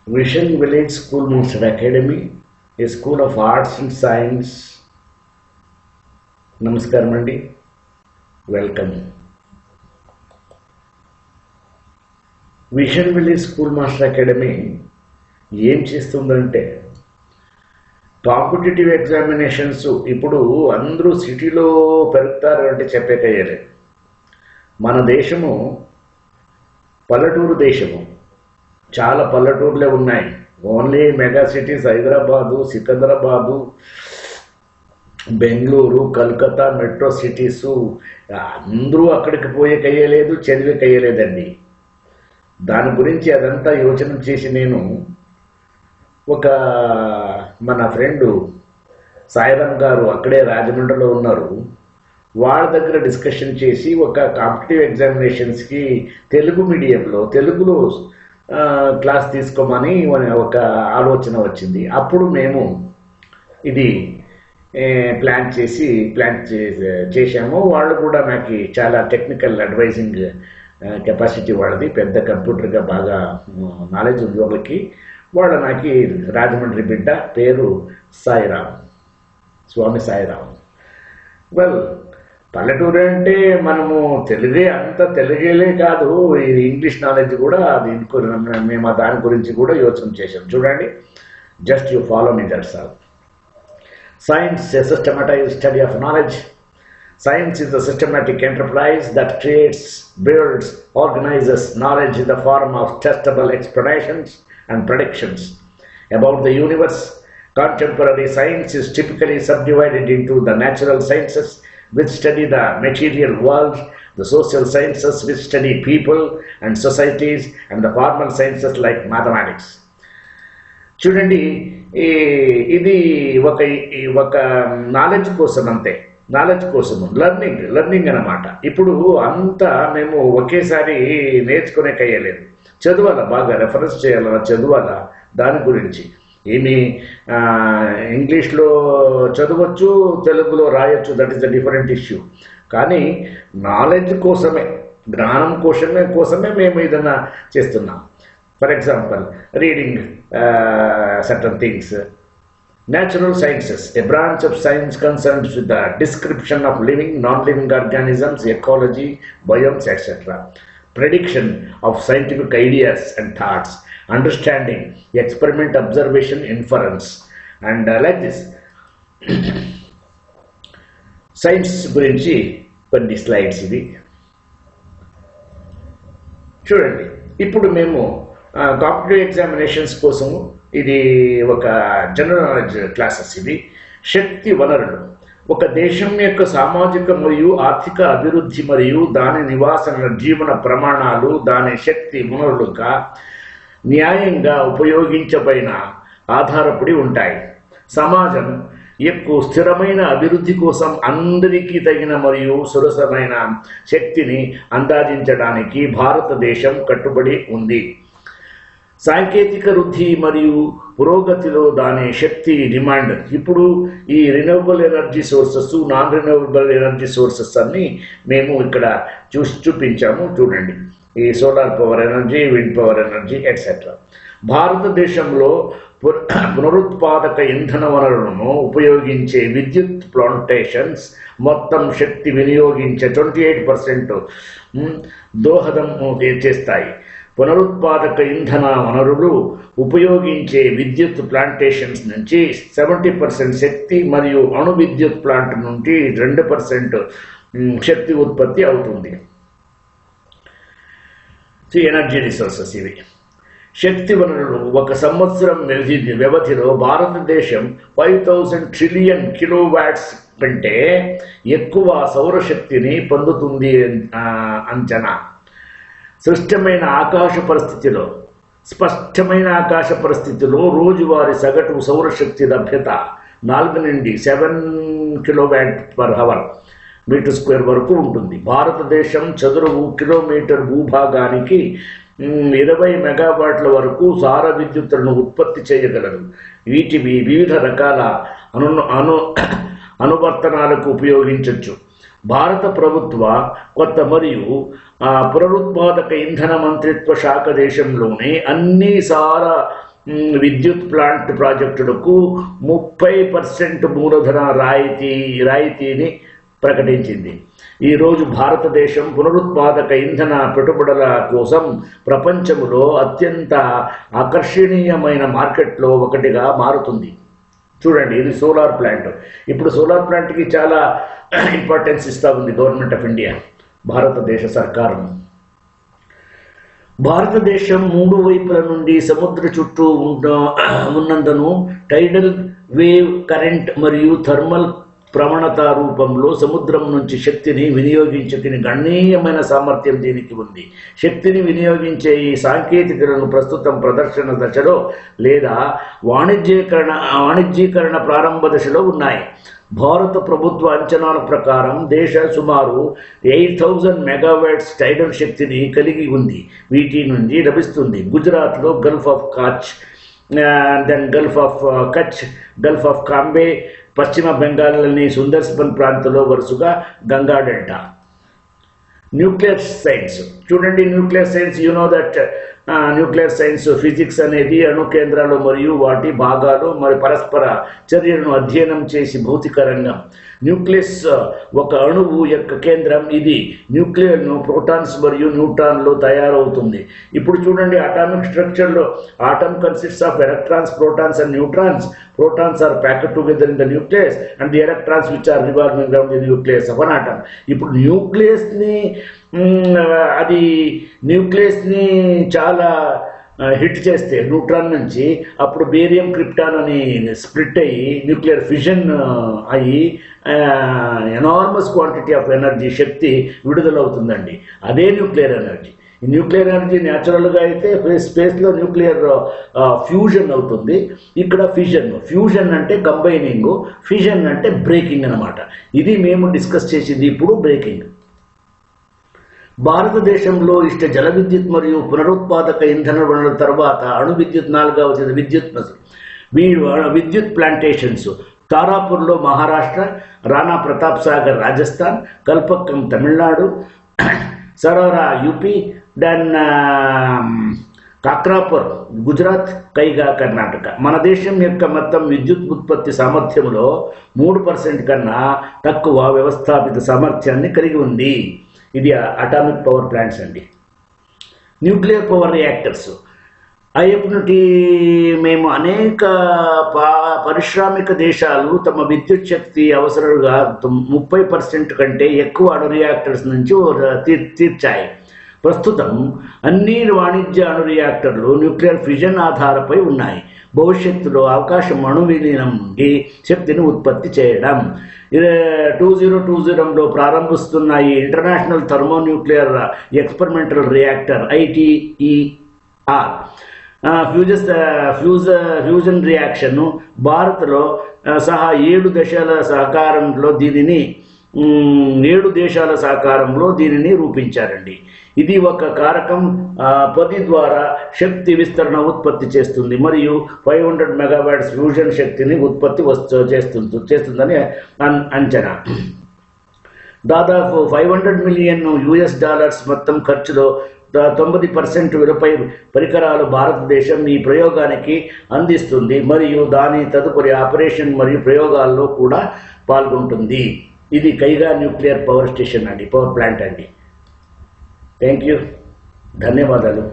Vision Village Schoolmaster Academy, a school of arts and science. Namaskaram andi, welcome. Vision village school master academy ఏం చేస్తుందంటే competitive examinations ఇప్పుడు అందరూ సిటీలో పెరుగుతారు అంటే చెప్పేకయ్యలే. మన దేశము పల్లెటూరు దేశము, చాలా పల్లెటూర్లే ఉన్నాయి. Only mega cities Hyderabad, Secunderabad, Bengaluru, Calcutta metro cities అందరూ అక్కడికి పోయేకయ్యలేదు, చదివేకయ్యలేదండి. దాని గురించి అదంతా యోచన చేసి నేను ఒక మన ఫ్రెండు సాయిరామ్ గారు అక్కడే రాజమండ్రిలో ఉన్నారు, వాళ్ళ దగ్గర డిస్కషన్ చేసి ఒక కాంపిటేటివ్ ఎగ్జామినేషన్స్కి తెలుగు మీడియంలో తెలుగులో క్లాస్ తీసుకోమని ఒక ఆలోచన వచ్చింది. అప్పుడు మేము ఇది ప్లాన్ చేశాము. వాళ్ళు కూడా నాకు చాలా టెక్నికల్ అడ్వైజింగ్ కెపాసిటీ వాళ్ళది, పెద్ద కంప్యూటర్గా బాగా నాలెడ్జ్ ఉంది వాళ్ళకి. వాళ్ళు నాకు రాజమండ్రి బిడ్డ, పేరు సాయిరామ్, స్వామి సాయిరామ్. వెల్, పల్లెటూరు అంటే మనము తెలుగే, అంత తెలుగేలే కాదు, ఇది ఇంగ్లీష్ నాలెడ్జ్ కూడా మేము దాని గురించి కూడా యోచన చేశాం. చూడండి, just you follow me, that's all. Science is a systematized study of knowledge. Science is a systematic enterprise that creates, builds, organizes knowledge in the form of testable explanations and predictions about the universe. Contemporary science is typically subdivided into the natural sciences, which study the material world, the social sciences, which study people and societies, and the formal sciences like mathematics. చూడండి, ఇది ఒక knowledge కోసం, అంతే, knowledge కోసము, learning అన్నమాట. ఇప్పుడు అంతా మేము ఒకేసారి నేర్చుకునేకయ్యలేదు, చదవాలా, బాగా రెఫరెన్స్ చేయాలా, చదవాలా. దాని గురించి ఏమి ఇంగ్లీష్లో చదవచ్చు, తెలుగులో రాయొచ్చు, that is the different issue. కానీ నాలెడ్జ్ కోసమే, జ్ఞానం కోసమే మేము ఏదైనా చేస్తున్నాం. For example, reading certain things. Natural sciences, a branch of science concerned with the description of living, non-living organisms, ecology, biomes, etc. Prediction of scientific ideas and thoughts, understanding, experiment, observation, inference, and like this. Science గురించి కొన్ని slides ఇది చూడండి. ఇప్పుడు మేము competitive examinations కోసము ఇది ఒక general knowledge classes. ఇది శక్తి వనరులు, ఒక దేశం యొక్క సామాజిక మరియు ఆర్థిక అభివృద్ధి మరియు దాని జీవన ప్రమాణాలు దాని శక్తి వనరులుగా న్యాయంగా ఉపయోగించబడిన ఆధారపడి ఉంటాయి. సమాజం ఎక్కువ స్థిరమైన అభివృద్ధి కోసం అందరికీ తగిన మరియు సురసమైన శక్తిని అందాజించడానికి భారతదేశం కట్టుబడి ఉంది. సాంకేతిక వృద్ధి మరియు పురోగతిలో దాని శక్తి డిమాండ్. ఇప్పుడు ఈ renewable energy sources, non renewable energy sources అన్ని మేము ఇక్కడ చూపించాము. చూడండి, ఈ solar power energy, wind power energy, etcetera. భారతదేశంలో పునరుత్పాదక ఇంధన వనరులను ఉపయోగించే విద్యుత్ ప్లాంటేషన్స్ మొత్తం శక్తి వినియోగించే 28% దోహదం చేస్తాయి. పునరుత్పాదక ఇంధన వనరులు ఉపయోగించే విద్యుత్ ప్లాంటేషన్స్ నుంచి 70% శక్తి మరియు అణు విద్యుత్ ప్లాంట్ నుండి 2% శక్తి ఉత్పత్తి అవుతుంది. ఎనర్జీ రిసోర్సెస్ ఇవి. శక్తి వనరులు ఒక సంవత్సరం వ్యవధిలో భారతదేశం 5000 ట్రిలియన్ కిలోవాట్స్ కంటే ఎక్కువ సౌరశక్తిని పొందుతుంది అంచనా. స్పష్టమైన ఆకాశ పరిస్థితిలో రోజువారీ సగటు సౌరశక్తి లభ్యత 4 నుండి 7 kW/h మీటర్ స్క్వేర్ వరకు ఉంటుంది. భారతదేశం చదురపు కిలోమీటర్ భూభాగానికి 20 మెగావాట్ల వరకు సార విద్యుత్తులను ఉత్పత్తి చేయగలదు. వీటిని వివిధ రకాల అనువర్తనాలకు ఉపయోగించవచ్చు. భారత ప్రభుత్వ కొత్త మరియు పునరుత్పాదక ఇంధన మంత్రిత్వ శాఖ దేశంలోని అన్ని సార విద్యుత్ ప్లాంట్ ప్రాజెక్టులకు 30% మూలధన రాయితీని ప్రకటించింది. ఈరోజు భారతదేశం పునరుత్పాదక ఇంధన పెట్టుబడుల కోసం ప్రపంచంలో అత్యంత ఆకర్షణీయమైన మార్కెట్లో ఒకటిగా మారుతుంది. చూడండి, ఇది సోలార్ ప్లాంట్. ఇప్పుడు సోలార్ ప్లాంట్కి చాలా ఇంపార్టెన్స్ ఇస్తూ ఉంది గవర్నమెంట్ ఆఫ్ ఇండియా, భారతదేశ సర్కారం. భారతదేశం 3 వైపుల నుండి సముద్ర చుట్టూ ఉన్నందున టైడల్ వేవ్ కరెంట్ మరియు థర్మల్ ప్రవణత రూపంలో సముద్రం నుంచి శక్తిని వినియోగించుకుని గణనీయమైన సామర్థ్యం దీనికి ఉంది. శక్తిని వినియోగించే ఈ సాంకేతికతలను ప్రస్తుతం ప్రదర్శన దశలో లేదా వాణిజ్యీకరణ ప్రారంభ దశలో ఉన్నాయి. భారత ప్రభుత్వ అంచనాల ప్రకారం దేశ సుమారు 8000 మెగావాట్స్ టైడల్ శక్తిని కలిగి ఉంది. వీటి నుండి లభిస్తుంది గుజరాత్లో Gulf of Kutch, Gulf of Kutch, Gulf of Cambay, పశ్చిమ బెంగాల్లోని సుందర్బన్ ప్రాంతంలో వరుసగా గంగా డెల్టా. న్యూక్లియర్ సైన్స్ చూడండి, nuclear science that nuclear science physics అనేది అణు కేంద్రాలు మరియు వాటి భాగాలు మరియు పరస్పర చర్యలను అధ్యయనం చేసి భౌతిక రంగం. న్యూక్లియస్ ఒక అణువు యొక్క కేంద్రం. ఇది న్యూక్లియర్ను ప్రోటాన్స్ మరియు న్యూట్రాన్లు తయారవుతుంది. ఇప్పుడు చూడండి, అటామిక్ స్ట్రక్చర్లో atom consists of electrons, protons and neutrons. Protons are packed together in the nucleus and the electrons which are revolving around the nucleus of an atom. ఇప్పుడు న్యూక్లియస్ని చాలా హిట్ చేస్తే న్యూట్రాన్ నుంచి, అప్పుడు బేరియం క్రిప్టాన్ అని split అయ్యి nuclear fission అయ్యి enormous quantity of energy, శక్తి విడుదలవుతుందండి. అదే nuclear energy. ఈ న్యూక్లియర్ ఎనర్జీ న్యాచురల్గా అయితే స్పేస్లో న్యూక్లియర్ ఫ్యూజన్ అవుతుంది. ఇక్కడ ఫ్యూజన్ అంటే కంబైనింగ్, ఫిజన్ అంటే బ్రేకింగ్ అనమాట. ఇది మేము డిస్కస్ చేసింది ఇప్పుడు బ్రేకింగ్. భారతదేశంలో జల విద్యుత్ మరియు పునరుత్పాదక ఇంధన వనరుల తర్వాత అణు విద్యుత్ 4వ విద్యుత్ ప్లాంటేషన్స్. తారాపూర్లో మహారాష్ట్ర, రాణా ప్రతాప్ సాగర్ రాజస్థాన్, కల్పక్కం తమిళనాడు, సరోరా యూపీ, దెన్ కాక్రాపూర్ గుజరాత్, కైగా కర్ణాటక. మన దేశం యొక్క మొత్తం విద్యుత్ ఉత్పత్తి సామర్థ్యంలో 3% కన్నా తక్కువ వ్యవస్థాపిత సామర్థ్యాన్ని కలిగి ఉంది. ఇది అటామిక్ పవర్ ప్లాంట్స్ అండి. Nuclear power reactors. అయ్యప్పటి మేము అనేక పారిశ్రామిక దేశాలు తమ విద్యుత్ శక్తి అవసరాలుగా 30% కంటే ఎక్కువ అణు రియాక్టర్స్ నుంచి తీర్చాయి. ప్రస్తుతం అన్ని వాణిజ్య అణు రియాక్టర్లు న్యూక్లియర్ ఫిజన్ ఆధారపై ఉన్నాయి. భవిష్యత్తులో అవకాశం అణు విలీనం నుండి శక్తిని ఉత్పత్తి చేయడం. 2020లో ప్రారంభిస్తున్న ఈ international thermonuclear experimental reactor ITER fusion reaction భారత్లో సహా 7 దేశాల సహకారంలో దీనిని రూపించారండి. ఇది ఒక కారకం 10 ద్వారా శక్తి విస్తరణ ఉత్పత్తి చేస్తుంది మరియు 500 మెగావాట్స్ ఫ్యూజన్ శక్తిని ఉత్పత్తి చేస్తుందని అంచనా. దాదాపు $500 మిలియన్ మొత్తం ఖర్చులో 90% విలువపై పరికరాలు భారతదేశం ఈ ప్రయోగానికి అందిస్తుంది మరియు దాని తదుపరి ఆపరేషన్ మరియు ప్రయోగాల్లో కూడా పాల్గొంటుంది. ఇది కైగా న్యూక్లియర్ పవర్ స్టేషన్ అండి, పవర్ ప్లాంట్ అండి. థ్యాంక్ యూ, ధన్యవాదాలు.